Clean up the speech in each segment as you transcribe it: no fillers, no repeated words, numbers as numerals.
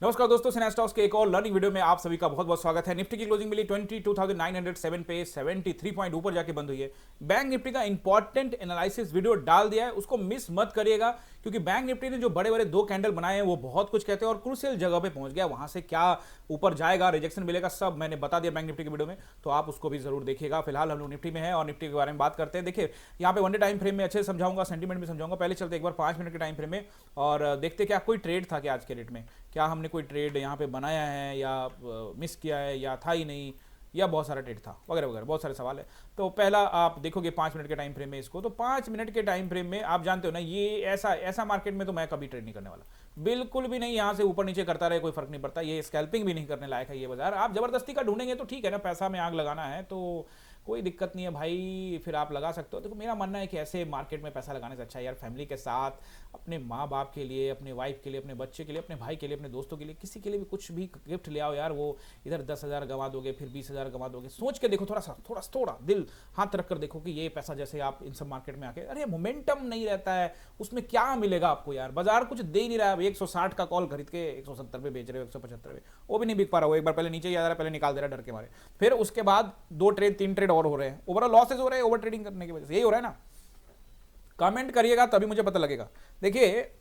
नमस्कार दोस्तों, cinema stocks के एक और लर्निंग वीडियो में आप सभी का बहुत बहुत स्वागत है। निफ्टी की क्लोजिंग मिली 22,907 पे 73 पॉइंट ऊपर जाके बंद हुई है। बैंक निफ्टी का इंपॉर्टेंट एनालिसिस वीडियो डाल दिया है, उसको मिस मत करिएगा, क्योंकि बैंक निफ्टी ने जो बड़े बड़े दो कैंडल बनाए हैं वो बहुत कुछ कहते हैं और क्रूशियल जगह पे पहुंच गया। वहां से क्या ऊपर जाएगा, रिजेक्शन मिलेगा, सब मैंने बता दिया बैंक निफ्टी की वीडियो में, तो आप उसको भी जरूर देखिएगा। फिलहाल हम लोग निफ्टी में है और निफ्टी के बारे में बात करते हैं। देखिए यहाँ पे वन डे टाइम फ्रेम में अच्छे से समझाऊंगा, सेंटीमेंट में समझाऊंगा। पहले चलते एक बार 5 मिनट के टाइम फ्रेम में और देखते क्या कोई ट्रेड था क्या आज के रेट में, क्या हमने कोई ट्रेड यहाँ पे बनाया है या मिस किया है या था ही नहीं, या बहुत सारा ट्रेड था वगैरह वगैरह, बहुत सारे सवाल है। तो पहला आप देखोगे 5 मिनट के टाइम फ्रेम में इसको, तो 5 मिनट के टाइम फ्रेम में आप जानते हो ना, ये ऐसा ऐसा मार्केट में तो मैं कभी ट्रेड नहीं करने वाला, बिल्कुल भी नहीं। यहाँ से ऊपर नीचे करता रहे कोई फर्क नहीं पड़ता, ये स्कैल्पिंग भी नहीं करने लायक है ये बाजार। आप जबरदस्ती का ढूंढेंगे तो ठीक है ना, पैसा में आग लगाना है तो कोई दिक्कत नहीं है भाई, फिर आप लगा सकते हो। देखो मेरा मानना है कि ऐसे मार्केट में पैसा लगाने से अच्छा है यार फैमिली के साथ, अपने माँ बाप के लिए, अपने वाइफ के लिए, अपने बच्चे के लिए, अपने भाई के लिए, अपने दोस्तों के लिए, किसी के लिए भी कुछ भी गिफ्ट ले आओ यार। वो इधर 10,000 गंवा दोगे, फिर 20,000 गंवा दोगे, सोच के देखो, थोड़ा दिल हाथ रख कर देखो कि ये पैसा जैसे आप इन सब मार्केट में आके, अरे मोमेंटम नहीं रहता है उसमें, क्या मिलेगा आपको यार। बाजार कुछ दे ही नहीं रहा है। 160 का कॉल खरीद के 170 पे बेच रहे हो, 175 पे, वो भी नहीं बिक पा रहा हो। एक बार पहले नीचे ही आ रहा है, पहले निकाल दे रहा है डर के मारे, फिर उसके बाद 2 ट्रेड 3 ट्रेड और हो रहे हैं, ओवरऑल लॉसेज हो रहे हैं ओवर ट्रेडिंग करने की वजह से। यही हो रहा है ना, कमेंट करिएगा तभी मुझे पता लगेगा। देखिए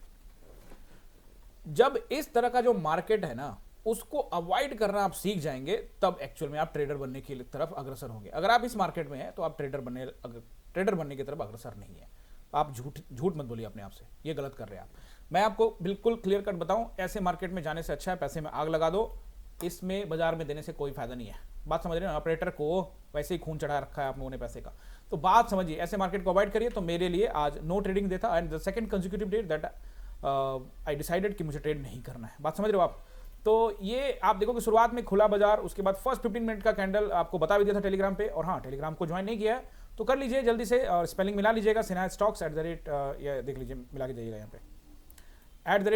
जब इस तरह का जो मार्केट है ना, उसको अवॉइड करना आप सीख जाएंगे, तब एक्चुअल में आप ट्रेडर बनने की तरफ अग्रसर होंगे। अगर आप इस मार्केट में हैं तो आप ट्रेडर बनने की तरफ अग्रसर नहीं है। आप झूठ मत बोलिए अपने आप से, ये गलत कर रहे हैं आप। मैं आपको बिल्कुल क्लियर कट बताऊं, ऐसे मार्केट में जाने से अच्छा है पैसे में आग लगा दो, इसमें बाजार में देने से कोई फायदा नहीं है। बात समझ रहे हो, ऑपरेटर को वैसे ही खून चढ़ा रखा है आप लोगों ने पैसे का, तो बात समझिए, ऐसे मार्केट को अवॉइड करिए। तो मेरे लिए आज नो ट्रेडिंग देता, and the second consecutive day that I decided कि मुझे ट्रेड नहीं करना है। बात समझ रहे हो आप। तो ये आप देखो कि शुरुआत में खुला बाजार, उसके बाद फर्स्ट 15 मिनट का कैंडल आपको बता भी दिया था टेलीग्राम पे। और हाँ, टेलीग्राम को ज्वाइन नहीं किया है तो कर लीजिए जल्दी से, और स्पेलिंग मिला लीजिएगा, सिन्हा स्टॉक्स @ या देख लीजिए, मिला के जाइएगा यहाँ पे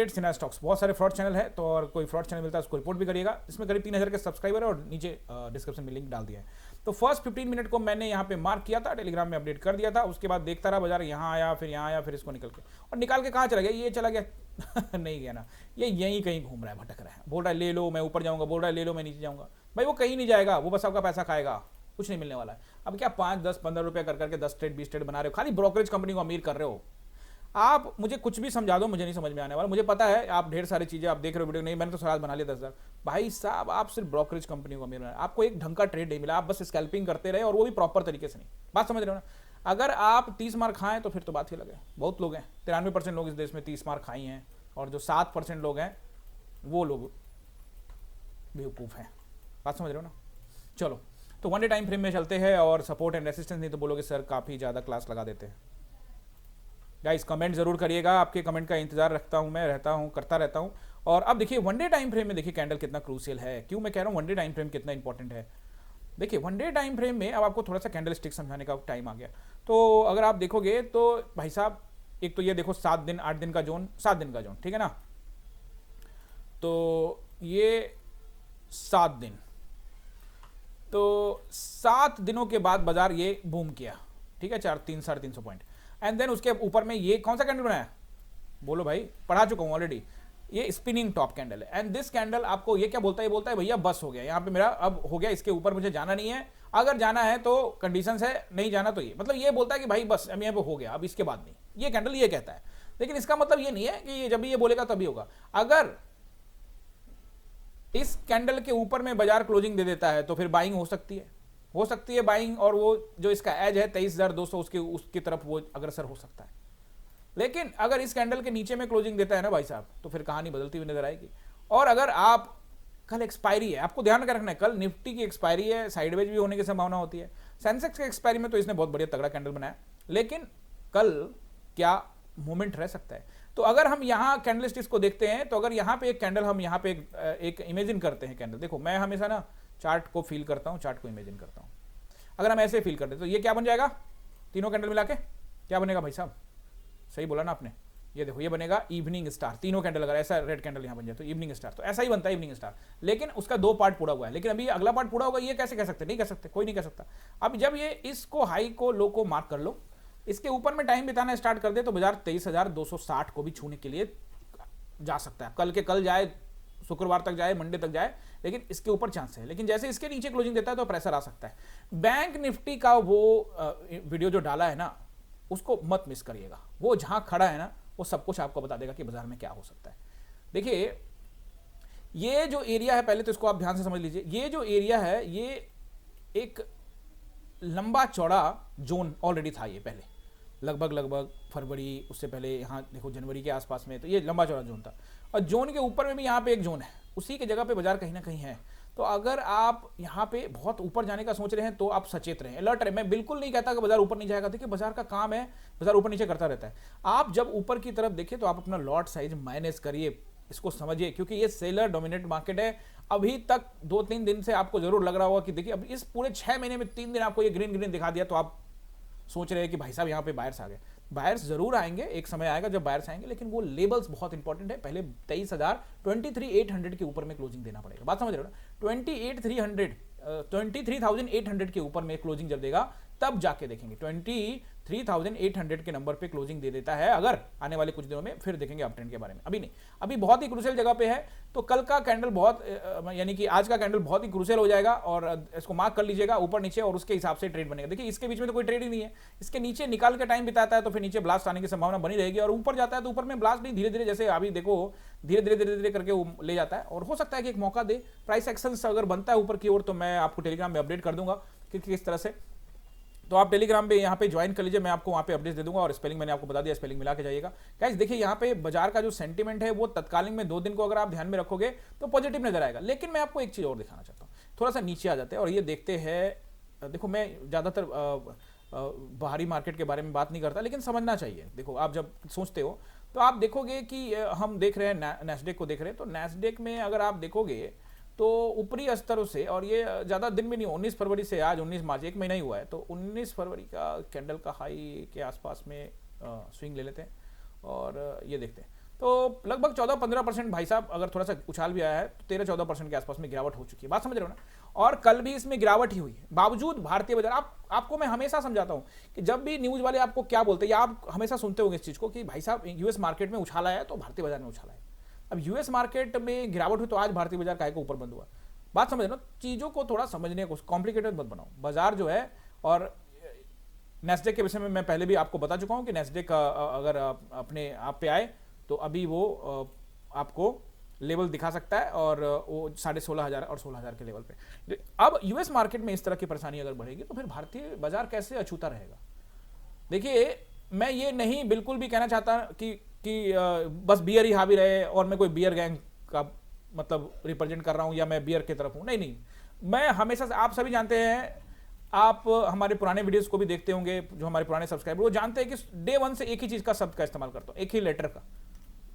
@सिन्हा स्टॉक्स। बहुत सारे फ्रॉड चैनल है, तो और कोई फ्रॉड चैनल मिलता है उसको रिपोर्ट भी करिएगा। इसमें करीब 3000 के सब्सक्राइबर है और नीचे डिस्क्रिप्शन में लिंक डाल दिया है। तो फर्स्ट 15 मिनट को मैंने यहाँ पे मार्क किया था, टेलीग्राम में अपडेट कर दिया था। उसके बाद देखता रहा बाजार, यहाँ आया, फिर यहाँ आया, फिर इसको निकल के, और निकाल के कहाँ चला गया, ये चला गया नहीं गया ना, ये यहीं कहीं घूम रहा है, भटक रहा है, बोल रहा है ले लो मैं ऊपर जाऊँगा, बोल रहा है ले लो मैं नीचे जाऊँगा। भाई वो कहीं नहीं जाएगा, वो बस आपका पैसा खाएगा, कुछ नहीं मिलने वाला है। अब क्या 5, 10, 15 रुपये कर करके 10 ट्रेड 20 ट्रेड बना रहे हो, खाली ब्रोकरेज कंपनी को अमीर कर रहे हो आप। मुझे कुछ भी समझा दो, मुझे नहीं समझ में आने वाला। मुझे पता है आप ढेर सारी चीजें आप देख रहे हो वीडियो, नहीं मैंने तो सवाल बना लिया 10,000। भाई साहब आप सिर्फ ब्रोकरेज कंपनी को अमीर, आपको एक ढंग का ट्रेड नहीं मिला, आप बस स्कैल्पिंग करते रहे, और वो भी प्रॉपर तरीके से नहीं। बात समझ रहे हो ना। अगर आप 30 मार खाएं तो फिर तो बात ही लगे। बहुत लोग हैं, 93% लोग इस देश में 30 मार खाई हैं, और जो 7% लोग हैं वो लोग बेवकूफ़ हैं। बात समझ रहे हो ना। चलो तो वन डे टाइम फ्रेम में चलते हैं, और सपोर्ट एंड रेसिस्टेंस, नहीं तो बोलोगे सर काफ़ी ज़्यादा क्लास लगा देते हैं। गाइस कमेंट जरूर करिएगा, आपके कमेंट का इंतजार रखता हूं, मैं करता रहता हूं। और अब देखिए वन डे टाइम फ्रेम में देखिए कैंडल कितना क्रूशियल है, क्यों मैं कह रहा हूं वन डे टाइम फ्रेम कितना इंपॉर्टेंट है। देखिए वन डे टाइम फ्रेम में अब आपको थोड़ा सा कैंडल स्टिक समझाने का टाइम आ गया। तो अगर आप देखोगे तो भाई साहब, एक तो ये देखो 7 दिन 8 दिन का जोन, 7 दिन का जोन, ठीक है ना। तो ये 7 दिन, तो 7 दिनों के बाद बाजार ये बूम किया, ठीक है, 300-350 पॉइंट। एंड देन उसके ऊपर में ये कौन सा कैंडल बनाया, बोलो भाई, पढ़ा चुका हूं ऑलरेडी, ये स्पिनिंग टॉप कैंडल है। एंड दिस कैंडल आपको ये क्या बोलता है, ये बोलता है भैया बस हो गया, यहाँ पे मेरा अब हो गया, इसके ऊपर मुझे जाना नहीं है। अगर जाना है तो कंडीशंस है, नहीं जाना तो ये, मतलब ये बोलता है कि भाई बस अब यहाँ पे हो गया, अब इसके बाद नहीं। ये कैंडल ये कहता है, लेकिन इसका मतलब ये नहीं है कि जब भी ये बोलेगा तभी होगा। अगर इस कैंडल के ऊपर में बाजार क्लोजिंग दे देता है तो फिर बाइंग हो सकती है बाइंग, और वो जो इसका एज है 23,200 उसकी तरफ वो अग्रसर हो सकता है। लेकिन अगर इस कैंडल के नीचे में क्लोजिंग देता है ना भाई साहब, तो फिर कहानी बदलती हुई नजर आएगी। और अगर आप कल एक्सपायरी है, आपको ध्यान रखना है, कल निफ्टी की एक्सपायरी है, साइडवेज भी होने की संभावना होती है। सेंसेक्स के एक्सपायरी में तो इसने बहुत बढ़िया तगड़ा कैंडल बनाया, लेकिन कल क्या मोमेंट रह सकता है। तो अगर हम यहाँ कैंडल स्टिक्स को देखते हैं, तो अगर यहाँ पे एक कैंडल, हम यहाँ पे एक इमेजिन करते हैं कैंडल, देखो मैं हमेशा ना चार्ट को फील करता हूँ, चार्ट को इमेजिन करता हूँ। अगर हम ऐसे फील करते तो ये क्या बन जाएगा, तीनों कैंडल मिला के क्या बनेगा भाई साहब, सही बोला ना आपने। ये देखो ये बनेगा इवनिंग स्टार, तीनों कैंडल अगर ऐसा रेड कैंडल यहाँ बन जाए तो इवनिंग स्टार, तो ऐसा ही बनता है इवनिंग स्टार। लेकिन उसका 2 पार्ट पूरा हुआ है, लेकिन अभी अगला पार्ट पूरा होगा, ये कैसे कह सकते, नहीं कह सकते, कोई नहीं कह सकता। अब जब ये इसको हाई को लो को मार्क कर लो, इसके ऊपर में टाइम बिताना स्टार्ट कर दे, तो बाजार 23,260 को भी छूने के लिए जा सकता है। कल के कल जाए शुक्रवार तक जाए, मंडे तक जाए, लेकिन इसके ऊपर चांस है। लेकिन जैसे इसके नीचे क्लोजिंग देता है तो प्रेशर आ सकता है। बैंक निफ्टी का वो वीडियो जो डाला है ना, उसको मत मिस करिएगा। वो जहां खड़ा है ना, वो सब कुछ आपको बता देगा कि बाजार में क्या हो सकता है। देखिए ये जो एरिया है, पहले तो इसको आप ध्यान से समझ लीजिए। ये जो एरिया है, ये एक लंबा चौड़ा जोन ऑलरेडी था, ये पहले लगभग फरवरी, उससे पहले यहाँ देखो जनवरी के आसपास में, तो ये लंबा चौड़ा जोन था। और जोन के ऊपर में भी यहाँ पे एक जोन है, उसी के जगह पे बाजार कहीं ना कहीं है। तो अगर आप यहाँ पे बहुत ऊपर जाने का सोच रहे हैं तो आप सचेत रहें, अलर्ट रहें। मैं बिल्कुल नहीं कहता कि बाजार ऊपर नहीं जाएगा, देखिए बाजार का काम है, बाजार ऊपर नीचे करता रहता है। आप जब ऊपर की तरफ देखिए तो आप अपना लॉट साइज माइनस करिए, इसको समझिए, क्योंकि ये सेलर डोमिनेट मार्केट है। अभी तक 2-3 दिन से आपको जरूर लग रहा होगा कि देखिए अब इस पूरे 6 महीने में 3 दिन आपको ये ग्रीन दिखा दिया, तो आप सोच रहे हैं कि भाई साहब यहाँ पे बायर्स आ गए। बायर्स जरूर आएंगे, एक समय आएगा जब बायर्स आएंगे, लेकिन वो लेवल्स बहुत इंपॉर्टेंट है। पहले 23,800 के ऊपर में क्लोजिंग देना पड़ेगा, बात समझ रहे हो ना। 23,800 के ऊपर में क्लोजिंग जब देगा तब जाके देखेंगे। 23,800 के नंबर पे क्लोजिंग दे देता है अगर आने वाले कुछ दिनों में, फिर देखेंगे अप ट्रेंड के बारे में, अभी नहीं। अभी बहुत ही क्रूशियल जगह पे है, तो कल का कैंडल बहुत, यानी कि आज का कैंडल बहुत ही क्रूशियल हो जाएगा, और इसको मार्क कर लीजिएगा ऊपर नीचे, और उसके हिसाब से ट्रेड बनेगा। देखिए इसके बीच में तो कोई ट्रेड ही नहीं है, इसके नीचे निकाल के टाइम बिताता है तो फिर नीचे ब्लास्ट आने की संभावना बनी रहेगी, और ऊपर जाता है तो ऊपर में ब्लास्ट नहीं, धीरे धीरे, जैसे अभी देखो धीरे धीरे करके वो ले जाता है। और हो सकता है कि एक मौका दे, प्राइस एक्शन अगर बनता है ऊपर की ओर, तो मैं आपको टेलीग्राम में अपडेट कर दूंगा कि किस तरह से। तो आप टेलीग्राम पे यहाँ पे ज्वाइन कर लीजिए, मैं आपको वहाँ पे अपडेट दे दूंगा, और स्पेलिंग मैंने आपको बता दिया, स्पेलिंग मिला के जाइएगा। गाइस देखिए यहाँ पे बाजार का जो सेंटीमेंट है वो तत्कालीन में 2 दिन को अगर आप ध्यान में रखोगे तो पॉजिटिव नजर आएगा। लेकिन मैं आपको एक चीज़ और दिखाना चाहता हूँ, थोड़ा सा नीचे आ जाते हैं और ये देखते हैं। देखो मैं ज़्यादातर बाहरी मार्केट के बारे में बात नहीं करता, लेकिन समझना चाहिए। देखो आप जब सोचते हो तो आप देखोगे कि हम देख रहे हैं नैस्डैक को देख रहे हैं, तो नैस्डैक में अगर आप देखोगे तो ऊपरी स्तरों से, और ये ज़्यादा दिन भी नहीं, 19 फरवरी से आज 19 मार्च, एक महीना ही हुआ है, तो 19 फरवरी का कैंडल का हाई के आसपास में स्विंग ले लेते हैं और ये देखते हैं। तो लगभग 14-15% भाई साहब, अगर थोड़ा सा उछाल भी आया है तो 13-14% के आसपास में गिरावट हो चुकी है, बात समझ रहे हो ना। और कल भी इसमें गिरावट ही हुई है, बावजूद भारतीय बाजार, आपको मैं हमेशा समझाता हूँ कि जब भी न्यूज़ वाले आपको क्या बोलते हैं, या आप हमेशा सुनते होंगे इस चीज़ को कि भाई साहब यूएस मार्केट में उछाला है तो भारतीय बाजार में उछाला है। अब यूएस मार्केट में गिरावट हुई तो आज भारतीय बाजार काहे को ऊपर बंद हुआ, बात समझ लो। चीज़ों को थोड़ा समझने को कॉम्प्लिकेटेड मत बनाओ। बाजार जो है, और नैस्डैक के विषय में मैं पहले भी आपको बता चुका हूं कि नैस्डैक अगर अपने आप पे आए तो अभी वो आपको लेवल दिखा सकता है, और वो 16,500 और 16,000 के लेवल पे। अब यूएस मार्केट में इस तरह की परेशानी अगर बढ़ेगी तो फिर भारतीय बाजार कैसे अछूता रहेगा। देखिए मैं ये नहीं बिल्कुल भी कहना चाहता कि बस बियर ही हावी रहे और मैं कोई बियर गैंग का मतलब रिप्रेजेंट कर रहा हूं या मैं बियर की तरफ हूं, नहीं। मैं हमेशा से, आप सभी जानते हैं, आप हमारे पुराने वीडियोस को भी देखते होंगे, जो हमारे पुराने सब्सक्राइबर वो जानते हैं कि डे 1 से एक ही चीज का शब्द का इस्तेमाल करता हूं, एक ही लेटर का,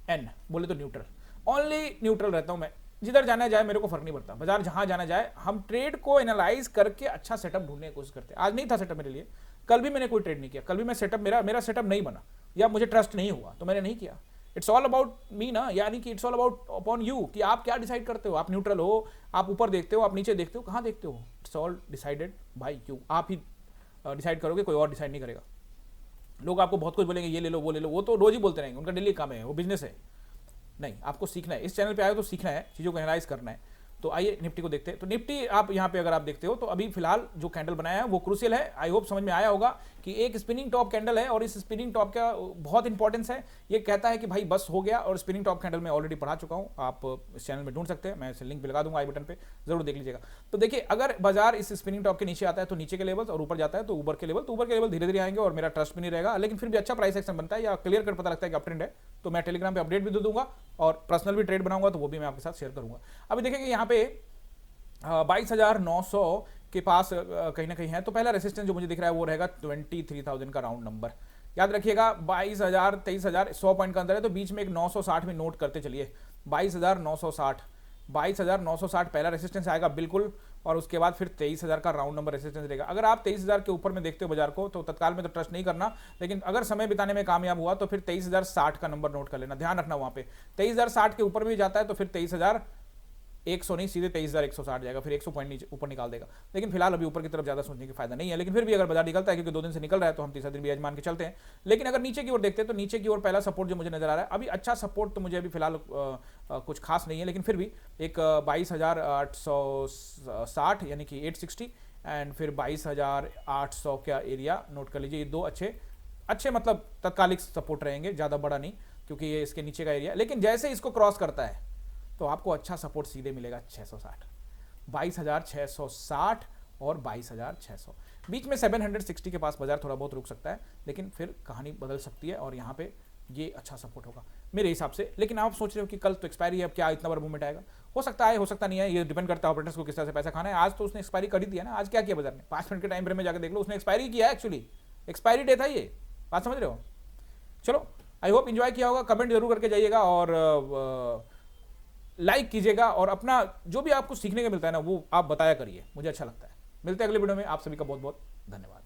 एन बोले तो न्यूट्रल, ओनली न्यूट्रल रहता हूं मैं। जिधर जाना जाए मेरे को फर्क नहीं पड़ता, बाजार जहां जाना जाए, हम ट्रेड को एनालाइज करके अच्छा सेटअप ढूंढने की कोशिश करते हैं। आज नहीं था सेटअप मेरे लिए, कल भी मैंने कोई ट्रेड नहीं किया, कल भी मैं सेटअप मेरा सेटअप नहीं बना, या मुझे ट्रस्ट नहीं हुआ तो मैंने नहीं किया। इट्स ऑल अबाउट मी ना, यानी कि it's all about upon you कि आप क्या डिसाइड करते हो। आप न्यूट्रल हो, आप ऊपर देखते हो, आप नीचे देखते हो, कहाँ देखते हो, it's all decided by you. आप ही डिसाइड करोगे, कोई और डिसाइड नहीं करेगा। लोग आपको बहुत कुछ बोलेंगे, ये ले लो वो ले लो, वो तो रोज ही बोलते रहेंगे, उनका डेली काम है, वो बिजनेस है। नहीं, आपको सीखना है, इस चैनल पे आए तो सीखना है, चीज़ों को एनालाइज करना है। तो आइए निफ्टी को देखते हैं। तो निफ्टी आप यहाँ पे अगर आप देखते हो तो अभी फिलहाल जो कैंडल बनाया है वो क्रूशियल है। आई होप समझ में आया होगा कि एक स्पिनिंग टॉप कैंडल है, और इस स्पिनिंग टॉप का बहुत इंपॉर्टेंस है। ये कहता है कि भाई बस हो गया, और स्पिनिंग टॉप कैंडल मैं ऑलरेडी पढ़ा चुका हूँ, आप इस चैनल में ढूंढ सकते हैं, मैं इसे लिंक भी लगा दूंगा आई बटन पे, जरूर देख लीजिएगा। तो देखिए अगर बाजार इस स्पिनिंग टॉप के नीचे आता है तो नीचे के लेवल्स, और ऊपर जाता है तो ऊपर के लेवल, तो ऊपर के लेवल धीरे धीरे आएंगे और मेरा ट्रस्ट भी नहीं रहेगा, लेकिन फिर भी अच्छा प्राइस एक्शन बनता है या क्लियर कट पता लगता है कि अप ट्रेंड है, तो मैं टेलीग्राम पे अपडेट भी दे दूंगा, और पर्सनल भी ट्रेड बनाऊंगा तो वो भी मैं आपके साथ शेयर करूंगा। अभी देखेंगे यहाँ पे 22,900 के पास कहीं ना कहीं है, तो पहला रेसिस्टेंस जो मुझे दिख रहा है वो रहेगा 23,000 का राउंड नंबर। याद रखिएगा 22,000 23,000 100 पॉइंट का अंदर है, तो बीच में एक 960 में नोट करते चलिए, 22,960 पहला रेसिस्टेंस आएगा बिल्कुल, और उसके बाद फिर 23,000 का राउंड नंबर रेसिस्टेंस रहेगा। अगर आप 23,000 के ऊपर में देखते हो बाजार को तो तत्काल में तो ट्रस्ट नहीं करना, लेकिन अगर समय बिताने में कामयाब हुआ तो फिर 23,060 का नंबर नोट कर लेना, ध्यान रखना वहां पे 23,060 के ऊपर भी जाता है तो फिर 23,000 100 नहीं, सीधे 23,160 जाएगा, फिर 100 पॉइंट नीचे ऊपर निकाल देगा। लेकिन फिलहाल अभी ऊपर की तरफ ज़्यादा सोचने की फायदा नहीं है, लेकिन फिर भी अगर बाजार निकलता है, क्योंकि 2 दिन से निकल रहा है, तो हम तीसरा दिन भी आज मान के चलते हैं। लेकिन अगर नीचे की ओर देखते हैं तो नीचे की ओर पहला सपोर्ट जो मुझे नजर आ रहा है, अभी अच्छा सपोर्ट तो मुझे अभी फिलहाल कुछ खास नहीं है, लेकिन फिर भी एक 22,860 यानी कि 860 एंड फिर 22,800 का एरिया नोट कर लीजिए। ये दो अच्छे मतलब तत्कालिक सपोर्ट रहेंगे, ज़्यादा बड़ा नहीं, क्योंकि ये इसके नीचे का एरिया। लेकिन जैसे इसको क्रॉस करता है तो आपको अच्छा सपोर्ट सीधे मिलेगा 660, 22,660 और 22,600 बीच में 760 के पास बाजार थोड़ा बहुत रुक सकता है, लेकिन फिर कहानी बदल सकती है और यहाँ पे ये अच्छा सपोर्ट होगा मेरे हिसाब से। लेकिन आप सोच रहे हो कि कल तो एक्सपायरी है, अब क्या इतना बड़ा मूवमेंट आएगा? हो सकता है, हो सकता नहीं है, ये डिपेंड करता है ऑपरेटर्स को किस तरह से पैसा खाना है। आज तो उसने एक्सपायरी कर ही दिया ना। आज क्या किया बाजार ने? 5 मिनट के टाइम फ्रेम में जाकर देख लो, उसने एक्सपायरी किया है, एक्चुअली एक्सपायरी डे था ये, बात समझ रहे हो? चलो, आई होप इंजॉय किया होगा। कमेंट जरूर करके जाइएगा और लाइक कीजिएगा, और अपना जो भी आपको सीखने को मिलता है ना वो आप बताया करिए, मुझे अच्छा लगता है। मिलते हैं अगले वीडियो में, आप सभी का बहुत बहुत धन्यवाद।